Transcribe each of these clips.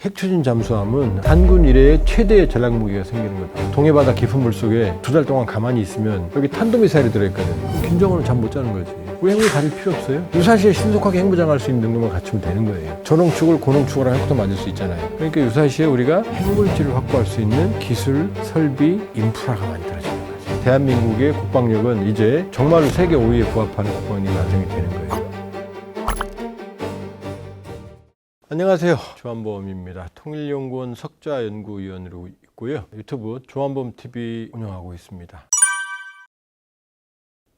핵추진 잠수함은 한군 이래의 최대의 전략 무기가 생기는 거죠. 동해바다 깊은 물속에 2달 동안 가만히 있으면 여기 탄도미사일이 들어있거든. 김정은은 잠 못 자는 거지. 왜 핵무기 가질 필요 없어요? 유사시에 신속하게 핵무장할 수 있는 능력만 갖추면 되는 거예요. 전홍축을 고농축으로 핵도 만들 수 있잖아요. 그러니까 유사시에 우리가 핵물질을 확보할 수 있는 기술, 설비, 인프라가 만들어지는 거죠. 대한민국의 국방력은 이제 정말로 세계 5위에 부합하는 국방력이 완성이 되는 거예요. 안녕하세요. 조한범입니다. 통일연구원 석좌연구위원으로 있고요. 유튜브 조한범TV 운영하고 있습니다.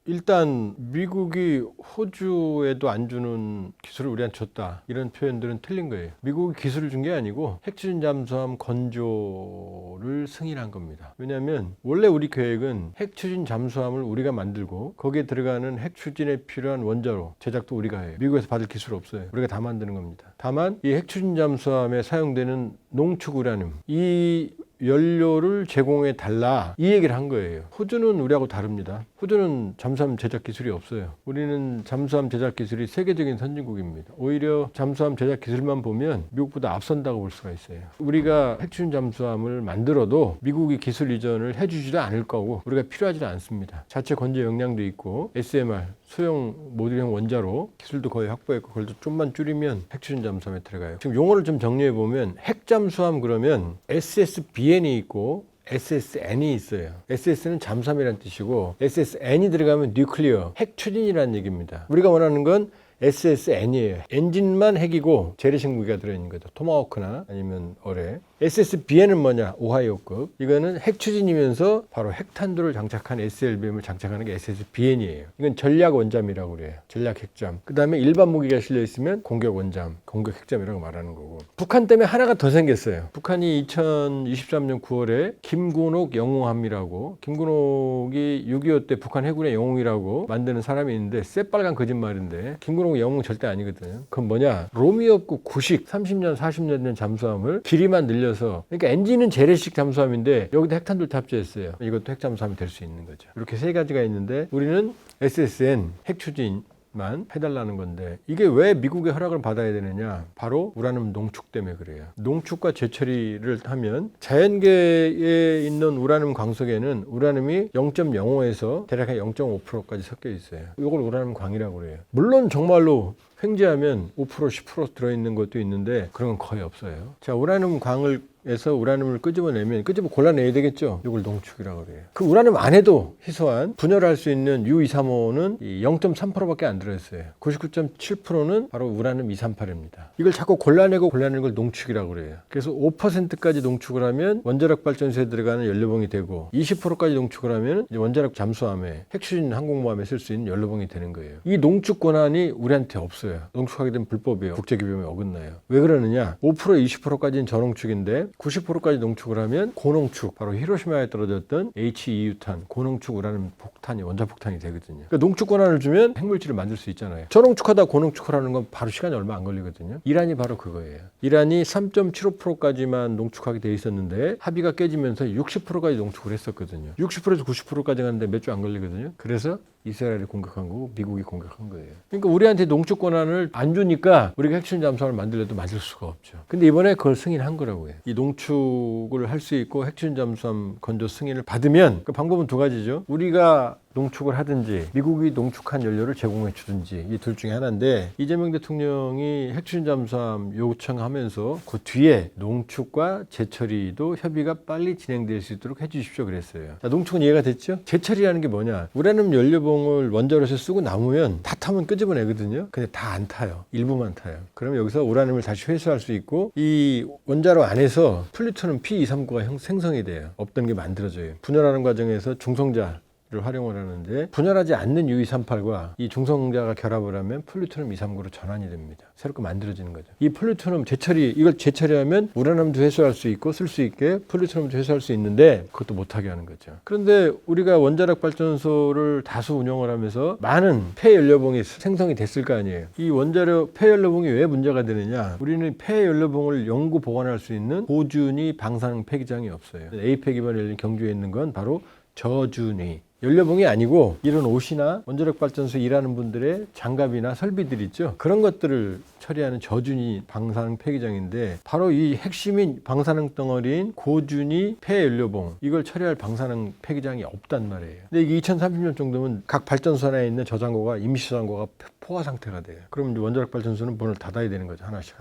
일단 미국이 호주에도 안 주는 기술을 우리한테 줬다, 이런 표현들은 틀린 거예요. 미국이 기술을 준 게 아니고 핵추진 잠수함 건조를 승인한 겁니다. 왜냐하면 원래 우리 계획은 핵추진 잠수함을 우리가 만들고 거기에 들어가는 핵추진에 필요한 원자로 제작도 우리가 해요. 미국에서 받을 기술 없어요. 우리가 다 만드는 겁니다. 다만 이 핵추진 잠수함에 사용되는 농축 우라늄, 이 연료를 제공해 달라, 이 얘기를 한 거예요. 호주는 우리하고 다릅니다. 호주는 잠수함 제작 기술이 없어요. 우리는 잠수함 제작 기술이 세계적인 선진국입니다. 오히려 잠수함 제작 기술만 보면 미국보다 앞선다고 볼 수가 있어요. 우리가 핵추진 잠수함을 만들어도 미국이 기술 이전을 해주지도 않을 거고 우리가 필요하지도 않습니다. 자체 건조 역량도 있고 SMR, 소형 모듈형 원자로 기술도 거의 확보했고 그걸 좀만 줄이면 핵추진 잠수함에 들어가요. 지금 용어를 좀 정리해 보면 핵잠수함 그러면 SSBN이 있고 SSN이 있어요. SS는 잠수함이라는 뜻이고 SSN이 들어가면 뉴클리어, 핵추진이라는 얘기입니다. 우리가 원하는 건 SSN이에요. 엔진만 핵이고 재래식 무기가 들어있는 거죠. 토마호크나 아니면 어뢰. SSBN은 뭐냐? 오하이오급. 이거는 핵추진이면서 바로 핵탄두를 장착한 SLBM을 장착하는 게 SSBN이에요. 이건 전략 원잠이라고 그래요. 전략 핵잠. 그 다음에 일반 무기가 실려 있으면 공격 원잠, 공격 핵잠이라고 말하는 거고. 북한 때문에 하나가 더 생겼어요. 북한이 2023년 9월에 김군옥 영웅함이라고, 김군옥이 6.25 때 북한 해군의 영웅이라고 만드는 사람이 있는데 새빨간 거짓말인데, 김군옥 영웅 절대 아니거든요. 그건 뭐냐? 로미오급 구식 30년 40년 된 잠수함을 길이만 늘려서, 그러니까 엔진은 재래식 잠수함인데 여기다 핵탄두를 탑재했어요. 이것도 핵잠수함이 될 수 있는 거죠. 이렇게 세 가지가 있는데 우리는 SSN 핵추진만 해달라는 건데, 이게 왜 미국의 허락을 받아야 되느냐? 바로 우라늄 농축 때문에 그래요. 농축과 재처리를 하면 자연계에 있는 우라늄 광석에는 우라늄이 0.05에서 대략 0.5%까지 섞여 있어요. 이걸 우라늄 광이라고 그래요. 물론 정말로 횡재하면 5% 10% 들어있는 것도 있는데 그런 건 거의 없어요. 자, 우라늄 광을 에서 우라늄을 끄집어내면 골라내야 되겠죠. 이걸 농축이라고 그래요. 그 우라늄 안에도 희소한 분열할 수 있는 U235는 0.3%밖에 안 들어있어요. 99.7%는 바로 우라늄 238입니다. 이걸 자꾸 골라내는 걸 농축이라고 그래요. 그래서 5%까지 농축을 하면 원자력 발전소에 들어가는 연료봉이 되고 20%까지 농축을 하면 이제 원자력 잠수함에, 핵추진 항공모함에 쓸 수 있는 연료봉이 되는 거예요. 이 농축 권한이 우리한테 없어요. 농축하게 되면 불법이에요. 국제규범에 어긋나요. 왜 그러느냐? 5% 20%까지는 저농축인데 90%까지 농축을 하면 고농축, 바로 히로시마에 떨어졌던 HEU탄, 고농축 우라늄 폭탄이, 원자폭탄이 되거든요. 그러니까 농축 권한을 주면 핵물질을 만들 수 있잖아요. 저농축하다 고농축을 하는 건 바로 시간이 얼마 안 걸리거든요. 이란이 바로 그거예요. 이란이 3.75%까지만 농축하게 돼 있었는데 합의가 깨지면서 60%까지 농축을 했었거든요. 60%에서 90%까지 가는데 몇 주 안 걸리거든요. 그래서 이스라엘이 공격한 거고 미국이 공격한 거예요. 그러니까 우리한테 농축 권한을 안 주니까 우리가 핵추진 잠수함을 만들려도 만들 수가 없죠. 근데 이번에 그걸 승인한 거라고 해요. 이 농축을 할 수 있고 핵추진 잠수함 건조 승인을 받으면 그 방법은 두 가지죠. 우리가 농축을 하든지 미국이 농축한 연료를 제공해 주든지, 이 둘 중에 하나인데, 이재명 대통령이 핵추진 잠수함 요청하면서 그 뒤에 농축과 재처리도 협의가 빨리 진행될 수 있도록 해 주십시오 그랬어요. 자, 농축은 이해가 됐죠? 재처리라는 게 뭐냐? 우라늄 연료봉을 원자로서 쓰고 남으면 다 타면 끄집어내거든요. 근데 다 안 타요. 일부만 타요. 그러면 여기서 우라늄을 다시 회수할 수 있고 이 원자로 안에서 플루토늄 P239가 생성이 돼요. 없던 게 만들어져요. 분열하는 과정에서 중성자 를 활용을 하는데, 분열하지 않는 U238과 이 중성자가 결합을 하면 플루토늄 239로 전환이 됩니다. 새롭게 만들어지는 거죠. 이 플루토늄 재처리, 이걸 재처리하면 우라늄도 회수할 수 있고 쓸 수 있게 플루토늄도 회수할 수 있는데 그것도 못하게 하는 거죠. 그런데 우리가 원자력 발전소를 다수 운영을 하면서 많은 폐연료봉이 생성이 됐을 거 아니에요. 이 원자력 폐연료봉이 왜 문제가 되느냐? 우리는 폐연료봉을 영구 보관할 수 있는 고준위 방사능 폐기장이 없어요. 에이펙 기반 열린 경주에 있는 건 바로 저준위 연료봉이 아니고, 이런 옷이나 원자력 발전소에 일하는 분들의 장갑이나 설비들 있죠. 그런 것들을 처리하는 저준위 방사능 폐기장인데 바로 이 핵심인 방사능 덩어리인 고준위 폐연료봉 이걸 처리할 방사능 폐기장이 없단 말이에요. 근데 이게 2030년 정도면 각 발전소 하나에 있는 저장고가 임시 저장고가 포화 상태가 돼요. 그럼 이제 원자력 발전소는 문을 닫아야 되는 거죠. 하나씩.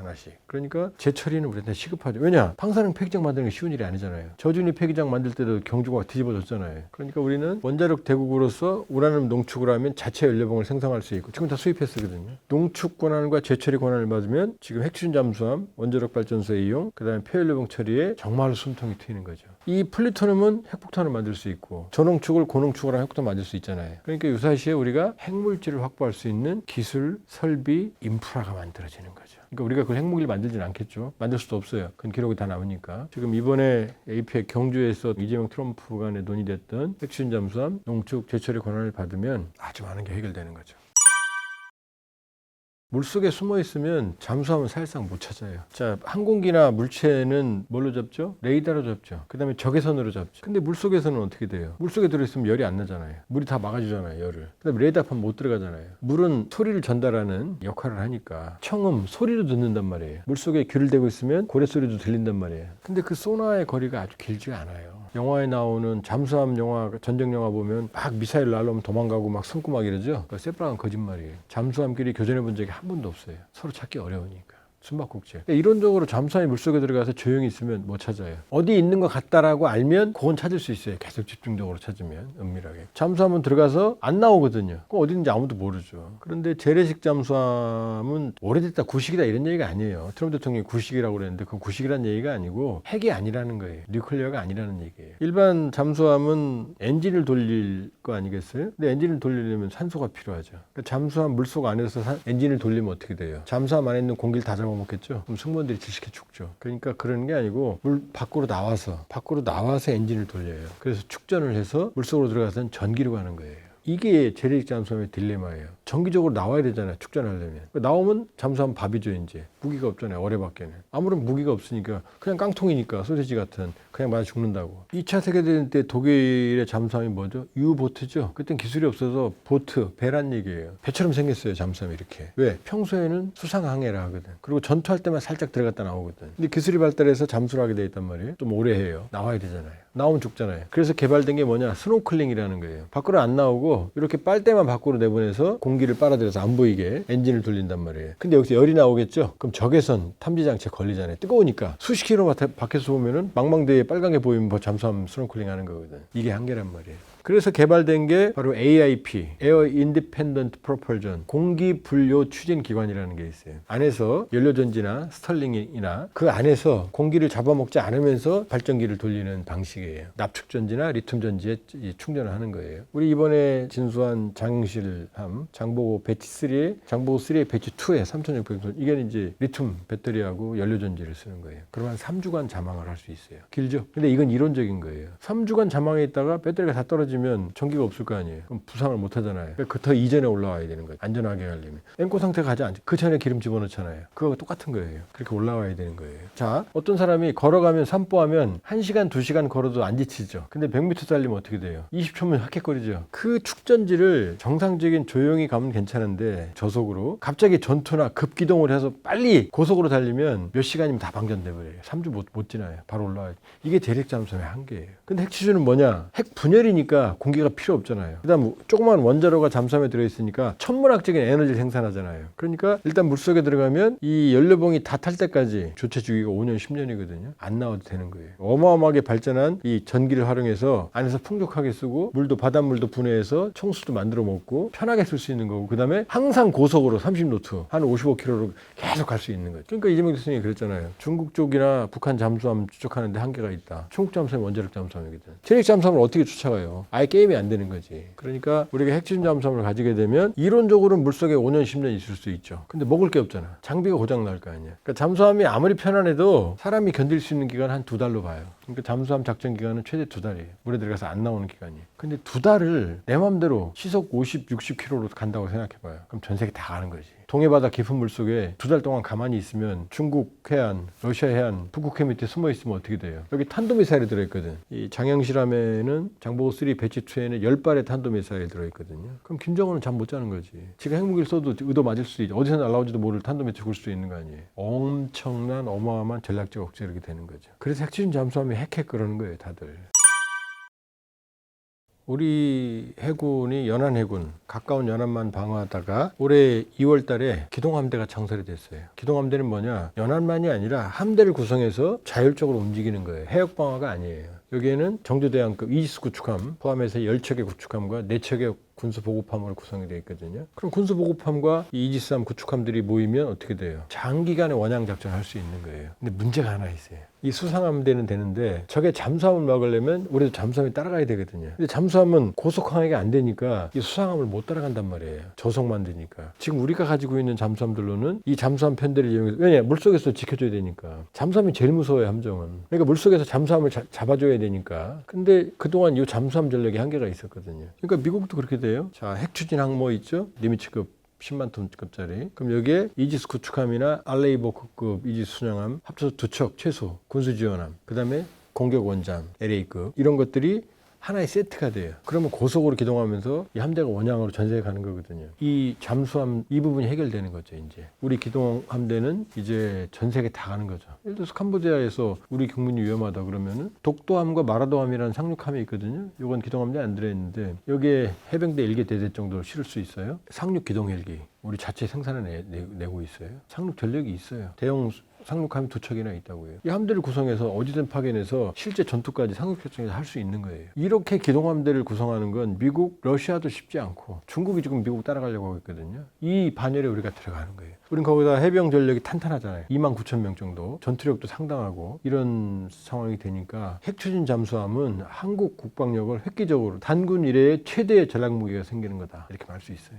그러니까 재처리는 우리한테 시급하죠. 왜냐? 방사능 폐기장 만드는 게 쉬운 일이 아니잖아요. 저준위 폐기장 만들 때도 경주가 뒤집어졌잖아요. 그러니까 우리는 원자력 대국으로서 우라늄 농축을 하면 자체 연료봉을 생성할 수 있고 지금 다 수입해 쓰거든요. 농축 권한과 재처리 권한을 받으면 지금 핵추진 잠수함, 원자력 발전소의 이용, 그다음에 폐연료봉 처리에 정말로 숨통이 트이는 거죠. 이 플루토늄은 핵폭탄을 만들 수 있고 저농축을 고농축을 하면 핵폭탄 만들 수 있잖아요. 그러니까 유사시에 우리가 핵물질을 확보할 수 있는 기술, 설비, 인프라가 만들어지는 거죠. 그러니까 우리가 그 핵무기를 만들지는 않겠죠. 만들 수도 없어요. 그건 기록이 다 남으니까. 지금 이번에 APEC 경주에서 이재명 트럼프 간에 논의됐던 핵추진 잠수함 농축 재처리 권한을 받으면 아주 많은 게 해결되는 거죠. 물속에 숨어 있으면 잠수함은 사실상 못 찾아요. 자, 항공기나 물체는 뭘로 잡죠? 레이더로 잡죠. 그 다음에 적외선으로 잡죠. 근데 물속에서는 어떻게 돼요? 물속에 들어있으면 열이 안 나잖아요. 물이 다 막아주잖아요, 열을. 그 다음에 레이더판 못 들어가잖아요. 물은 소리를 전달하는 역할을 하니까 청음, 소리로 듣는단 말이에요. 물속에 귀를 대고 있으면 고래소리도 들린단 말이에요. 근데 그 소나의 거리가 아주 길지가 않아요. 영화에 나오는 잠수함 영화, 전쟁 영화 보면 막 미사일 날라오면 도망가고 막 숨고 막 이러죠? 그거 새빨간 거짓말이에요. 잠수함끼리 교전해 본 적이 한 번도 없어요. 서로 찾기 어려우니까. 숨바꼭질. 이론적으로 잠수함이 물속에 들어가서 조용히 있으면 못 찾아요. 어디 있는 것 같다라고 알면 그건 찾을 수 있어요. 계속 집중적으로 찾으면 은밀하게. 잠수함은 들어가서 안 나오거든요. 그럼 어디 있는지 아무도 모르죠. 그런데 재래식 잠수함은 오래됐다 구식이다 이런 얘기가 아니에요. 트럼프 대통령이 구식이라고 그랬는데 그건 구식이라는 얘기가 아니고 핵이 아니라는 거예요. 뉴클리어가 아니라는 얘기예요. 일반 잠수함은 엔진을 돌릴 거 아니겠어요? 근데 엔진을 돌리려면 산소가 필요하죠. 그러니까 잠수함 물속 안에서 엔진을 돌리면 어떻게 돼요? 잠수함 안에 있는 공기를 다 먹겠죠. 그럼 승무원들이 질식해 죽죠. 그러니까 그런 게 아니고 물 밖으로 나와서 엔진을 돌려요. 그래서 축전을 해서 물속으로 들어가서는 전기로 가는 거예요. 이게 재래식 잠수함의 딜레마예요. 정기적으로 나와야 되잖아요. 축전하려면. 나오면 잠수함 밥이죠. 이제 무기가 없잖아요. 어뢰밖에는. 아무런 무기가 없으니까 그냥 깡통이니까 소세지 같은 그냥 맞아 죽는다고. 2차 세계대전 때 독일의 잠수함이 뭐죠? U보트죠. 그땐 기술이 없어서 보트, 배란 얘기예요. 배처럼 생겼어요. 잠수함이 이렇게. 왜? 평소에는 수상항해라 하거든. 그리고 전투할 때만 살짝 들어갔다 나오거든. 근데 기술이 발달해서 잠수를 하게 돼 있단 말이에요. 좀 오래 해요. 나와야 되잖아요. 나오면 죽잖아요. 그래서 개발된 게 뭐냐? 스노클링이라는 거예요. 밖으로 안 나오고 이렇게 빨대만 밖으로 내보내서 공기를 빨아들여서 안 보이게 엔진을 돌린단 말이에요. 근데 여기서 열이 나오겠죠? 그럼 적외선 탐지장치에 걸리잖아요. 뜨거우니까 수십 킬로 밖에서 보면은 망망대해 빨간 게 보이면 뭐 잠수함 스노클링 하는 거거든. 이게 한계란 말이에요. 그래서 개발된 게 바로 AIP, Air Independent Propulsion, 공기 분료 추진 기관이라는 게 있어요. 안에서 연료전지나 스털링이나 그 안에서 공기를 잡아먹지 않으면서 발전기를 돌리는 방식이에요. 납축전지나 리튬전지에 충전을 하는 거예요. 우리 이번에 진수한 장실함, 장보고 배치 3에, 장보고 3의 배치 2에 3,600톤, 이게 이제 리튬 배터리하고 연료전지를 쓰는 거예요. 그럼 한 3주간 잠항을 할 수 있어요. 길죠? 근데 이건 이론적인 거예요. 3주간 잠항에 있다가 배터리가 다 떨어지면 전기가 없을 거 아니에요. 그럼 부상을 못 하잖아요. 그러니까 그 더 이전에 올라와야 되는 거예요. 안전하게 하려면. 앵꼬 상태가 가지 않죠. 그 전에 기름 집어넣잖아요. 그거가 똑같은 거예요. 그렇게 올라와야 되는 거예요. 자, 어떤 사람이 걸어가면 산보하면 1시간, 2시간 걸어도 안 지치죠. 근데 100m 달리면 어떻게 돼요? 20초면 헥헥거리죠. 그 축전지를 정상적인 조용히 가면 괜찮은데 저속으로 갑자기 전투나 급기동을 해서 빨리 고속으로 달리면 몇 시간이면 다 방전돼 버려요. 3주 못 지나요. 바로 올라와요. 이게 대륙 잠수함의 한계예요. 근데 핵추진은 뭐냐? 핵 분열이니까 공기가 필요 없잖아요. 그다음 조그만 원자로가 잠수함에 들어있으니까 천문학적인 에너지를 생산하잖아요. 그러니까 일단 물속에 들어가면 이 연료봉이 다 탈 때까지 조체 주기가 5년, 10년이거든요. 안 나와도 되는 거예요. 어마어마하게 발전한 이 전기를 활용해서 안에서 풍족하게 쓰고 물도 바닷물도 분해해서 청수도 만들어 먹고 편하게 쓸 수 있는 거고 그다음에 항상 고속으로 30노트 한 55km로 계속 갈 수 있는 거죠. 그러니까 이재명 대통령이 그랬잖아요. 중국 쪽이나 북한 잠수함 추적하는데 한계가 있다. 중국 잠수함이 원자력 잠수함이거든. 재래식 잠수함을 어떻게 쫓아가요? 아예 게임이 안 되는 거지. 그러니까 우리가 핵추진 잠수함을 가지게 되면 이론적으로는 물속에 5년, 10년 있을 수 있죠. 근데 먹을 게 없잖아. 장비가 고장 날 거 아니야. 그러니까 잠수함이 아무리 편안해도 사람이 견딜 수 있는 기간 한 2달로 봐요. 그러니까 잠수함 작전 기간은 최대 2달이에요. 물에 들어가서 안 나오는 기간이에요. 근데 2달을 내 맘대로 시속 50, 60km로 간다고 생각해봐요. 그럼 전 세계 다 가는 거지. 동해바다 깊은 물속에 2달 동안 가만히 있으면 중국 해안, 러시아 해안, 북극해 밑에 숨어 있으면 어떻게 돼요? 여기 탄도미사일이 들어있거든. 이 장영실함에는 장보고 3 배치 2에는 10발의 탄도미사일이 들어있거든요. 그럼 김정은은 잠 못 자는 거지. 지금 핵무기를 써도 의도 맞을 수도 있고 어디서 날라오지도 모를 탄도미사일 죽을 수도 있는 거 아니에요. 엄청난 어마어마한 전략적 억제 이렇게 되는 거죠. 그래서 핵추진 잠수함이 핵핵 그러는 거예요, 다들. 우리 해군이 연안해군, 가까운 연안만 방어하다가 올해 2월 달에 기동함대가 창설이 됐어요. 기동함대는 뭐냐? 연안만이 아니라 함대를 구성해서 자율적으로 움직이는 거예요. 해역 방어가 아니에요. 여기에는 정조대왕급 이지스 구축함 포함해서 10척의 구축함과 4척의 군수보급함으로 구성이 되어 있거든요. 그럼 군수보급함과 이 이지스함 구축함들이 모이면 어떻게 돼요? 장기간의 원양 작전을 할 수 있는 거예요. 근데 문제가 하나 있어요. 이 수상함대는 되는데 적의 잠수함을 막으려면 우리도 잠수함이 따라가야 되거든요. 근데 잠수함은 고속항해가 안 되니까 이 수상함을 못 따라간단 말이에요. 저속만 되니까. 지금 우리가 가지고 있는 잠수함들로는 이 잠수함 편대를 이용해서, 왜냐? 물속에서 지켜줘야 되니까. 잠수함이 제일 무서워요, 함정은. 그러니까 물속에서 잠수함을 잡아줘야 되니까. 근데 그동안 이 잠수함 전력에 한계가 있었거든요. 그러니까 미국도 그렇게 돼요. 자, 핵추진 항모 있죠? 니미츠급 10만 톤급짜리. 그럼 여기에 이지스 구축함이나 알레이버급 이지스 순양함 합쳐서 2척 최소 군수지원함. 그 다음에 공격 원잠 LA급 이런 것들이 하나의 세트가 돼요. 그러면 고속으로 기동하면서 이 함대가 원양으로 전세에 가는 거거든요. 이 잠수함 이 부분이 해결되는 거죠. 이제 우리 기동함대는 이제 전 세계 다 가는 거죠. 예를 들어서 캄보디아에서 우리 국민이 위험하다 그러면은 독도함과 마라도함이라는 상륙함이 있거든요. 이건 기동함대 안 들어있는데 여기에 해병대 1개 대대 정도를 실을 수 있어요. 상륙 기동 헬기 우리 자체 생산을 내고 있어요. 상륙 전력이 있어요. 대형 상륙함이 2척이나 있다고요. 이 함대를 구성해서 어디든 파견해서 실제 전투까지 상륙 결정해서 할 수 있는 거예요. 이렇게 기동함대를 구성하는 건 미국, 러시아도 쉽지 않고 중국이 지금 미국 따라가려고 하고 있거든요. 이 반열에 우리가 들어가는 거예요. 우린 거기다 해병 전력이 탄탄하잖아요. 29,000명 정도. 전투력도 상당하고 이런 상황이 되니까 핵추진 잠수함은 한국 국방력을 획기적으로 단군 이래의 최대의 전략 무기가 생기는 거다. 이렇게 말 수 있어요.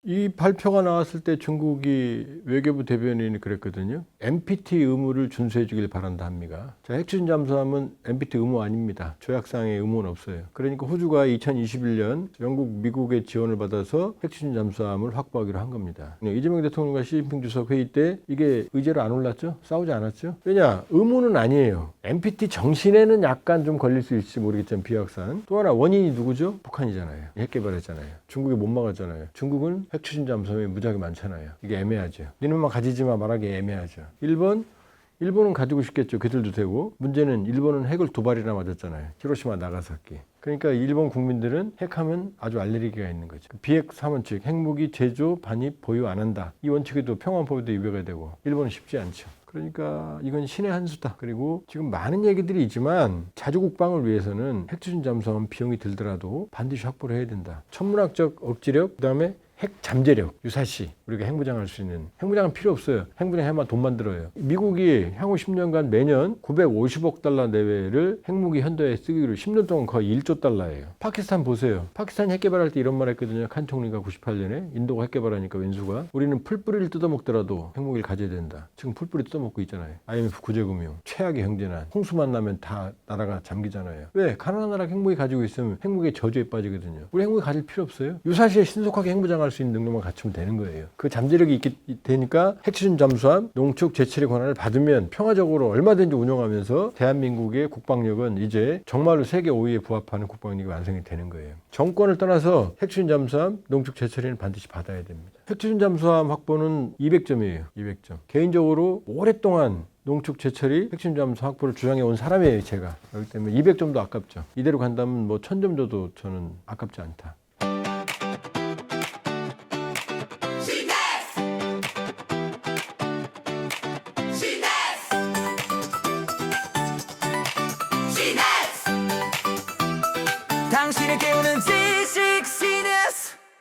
이 발표가 나왔을 때 중국이 외교부 대변인이 그랬거든요. NPT 의무를 준수해 주길 바란다 합니다. 자, 핵추진 잠수함은 NPT 의무 아닙니다. 조약상의 의무는 없어요. 그러니까 호주가 2021년 영국, 미국의 지원을 받아서 핵추진 잠수함을 확보하기로 한 겁니다. 이재명 대통령과 시진핑 주석 회의 때 이게 의제로 안 올랐죠? 싸우지 않았죠? 왜냐? 의무는 아니에요. NPT 정신에는 약간 좀 걸릴 수 있을지 모르겠지만 비확산. 또 하나 원인이 누구죠? 북한이잖아요. 핵 개발했잖아요. 중국이 못 막았잖아요. 중국은 핵추진 잠수함이 무지하게 많잖아요. 이게 애매하죠. 니는만 가지지 마 말하기 애매하죠. 일본은 가지고 싶겠죠. 그들도 되고. 문제는 일본은 핵을 2발이나 맞았잖아요. 히로시마, 나가사키. 그러니까 일본 국민들은 핵하면 아주 알레르기가 있는 거죠. 비핵 3원칙, 핵무기 제조, 반입, 보유 안 한다. 이 원칙에도 평화법에도 위배가 되고 일본은 쉽지 않죠. 그러니까 이건 신의 한 수다. 그리고 지금 많은 얘기들이 있지만 자주 국방을 위해서는 핵추진 잠수함 비용이 들더라도 반드시 확보를 해야 된다. 천문학적 억지력, 그다음에 핵 잠재력, 유사시 우리가 핵무장할 수 있는 핵무장은 필요 없어요. 핵무장해만 돈만 들어요. 미국이 향후 10년간 매년 950억 달러 내외를 핵무기 현대에 쓰기로 10년 동안 거의 1조 달러예요. 파키스탄 보세요. 파키스탄 핵 개발할 때 이런 말 했거든요. 칸 총리가 98년에 인도가 핵 개발하니까 왼수가 우리는 풀뿌리를 뜯어먹더라도 핵무기를 가져야 된다. 지금 풀뿌리 뜯어먹고 있잖아요. IMF 구제금융, 최악의 형제난, 홍수 만나면 다 나라가 잠기잖아요. 왜? 가난한 나라가 핵무기 가지고 있으면 핵무기의 저주에 빠지거든요. 우리 핵무기 가질 필요 없어요. 유사시에 신속하게 핵무장할 수 있는 능력만 갖추면 되는 거예요. 그 잠재력이 있게 되니까 핵추진 잠수함 농축 제철의 권한을 받으면 평화적으로 얼마든지 운영하면서 대한민국의 국방력은 이제 정말로 세계 5위에 부합하는 국방력이 완성이 되는 거예요. 정권을 떠나서 핵추진 잠수함 농축 제철에는 반드시 받아야 됩니다. 핵추진 잠수함 확보는 200점이에요. 200점. 개인적으로 오랫동안 농축 제철이 핵추진 잠수함 확보를 주장해 온 사람이에요. 제가. 그렇기 때문에 200점도 아깝죠. 이대로 간다면 뭐 1000점 줘도 저는 아깝지 않다. 당신을 깨우는 지식 시네스